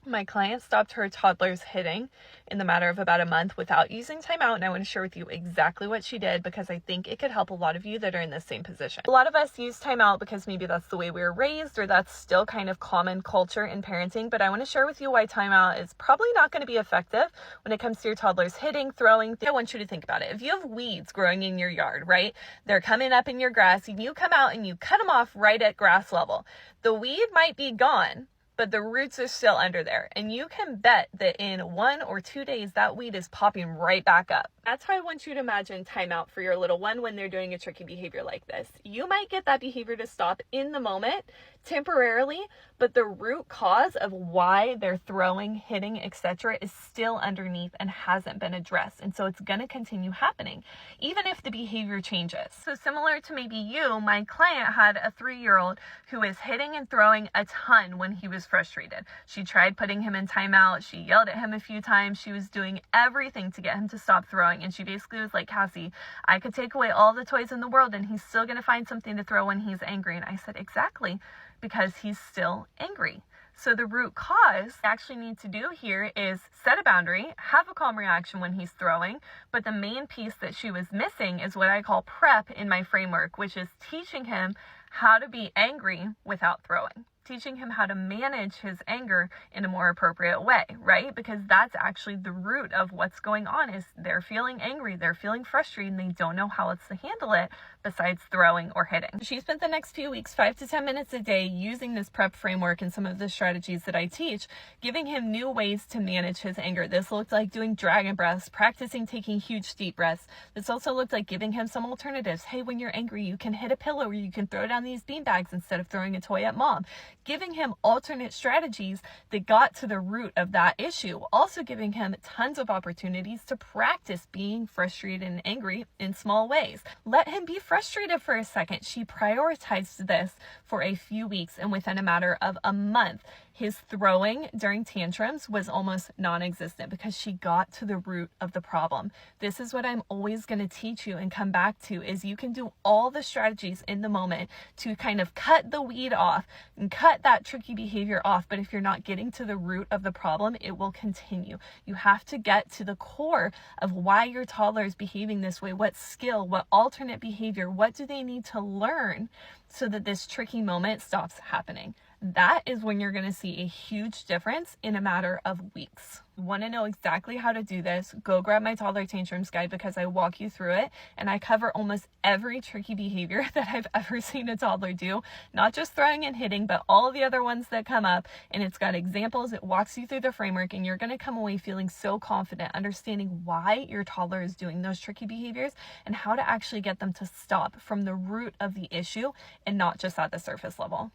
My client stopped her toddler's hitting in the matter of about a month without using timeout, and I want to share with you exactly what she did because I think it could help a lot of you that are in the same position. A lot of us use timeout because maybe that's the way we were raised, or that's still kind of common culture in parenting, but I want to share with you why timeout is probably not going to be effective when it comes to your toddler's hitting, throwing. I want you to think about it. If you have weeds growing in your yard, right? They're coming up in your grass, and you come out and you cut them off right at grass level. The weed might be gone, but the roots are still under there. And you can bet that in 1 or 2 days, that weed is popping right back up. That's how I want you to imagine timeout for your little one when they're doing a tricky behavior like this. You might get that behavior to stop in the moment, temporarily, but the root cause of why they're throwing, hitting, etc. is still underneath and hasn't been addressed. And so it's going to continue happening, even if the behavior changes. So similar to maybe you, my client had a 3-year-old who was hitting and throwing a ton when he was frustrated. She tried putting him in timeout. She yelled at him a few times. She was doing everything to get him to stop throwing. And she basically was like, Cassie, I could take away all the toys in the world and he's still going to find something to throw when he's angry. And I said, exactly, because he's still angry. So the root cause you actually need to do here is set a boundary, have a calm reaction when he's throwing. But the main piece that she was missing is what I call prep in my framework, which is teaching him how to be angry without throwing. Teaching him how to manage his anger in a more appropriate way, right? Because that's actually the root of what's going on is they're feeling angry, they're feeling frustrated, and they don't know how else to handle it besides throwing or hitting. She spent the next few weeks, 5 to 10 minutes a day, using this prep framework and some of the strategies that I teach, giving him new ways to manage his anger. This looked like doing dragon breaths, practicing taking huge deep breaths. This also looked like giving him some alternatives. Hey, when you're angry, you can hit a pillow or you can throw down these beanbags instead of throwing a toy at mom. Giving him alternate strategies that got to the root of that issue. Also giving him tons of opportunities to practice being frustrated and angry in small ways. Let him be frustrated for a second. She prioritized this for a few weeks, and within a matter of a month, his throwing during tantrums was almost non-existent because she got to the root of the problem. This is what I'm always going to teach you and come back to is you can do all the strategies in the moment to kind of cut the weed off and cut that tricky behavior off. But if you're not getting to the root of the problem, it will continue. You have to get to the core of why your toddler is behaving this way. What skill, what alternate behavior, what do they need to learn so that this tricky moment stops happening? That is when you're going to see a huge difference in a matter of weeks. Want to know exactly how to do this? Go grab my toddler tantrums guide because I walk you through it and I cover almost every tricky behavior that I've ever seen a toddler do, not just throwing and hitting, but all the other ones that come up. And it's got examples. It walks you through the framework and you're going to come away feeling so confident, understanding why your toddler is doing those tricky behaviors and how to actually get them to stop from the root of the issue and not just at the surface level.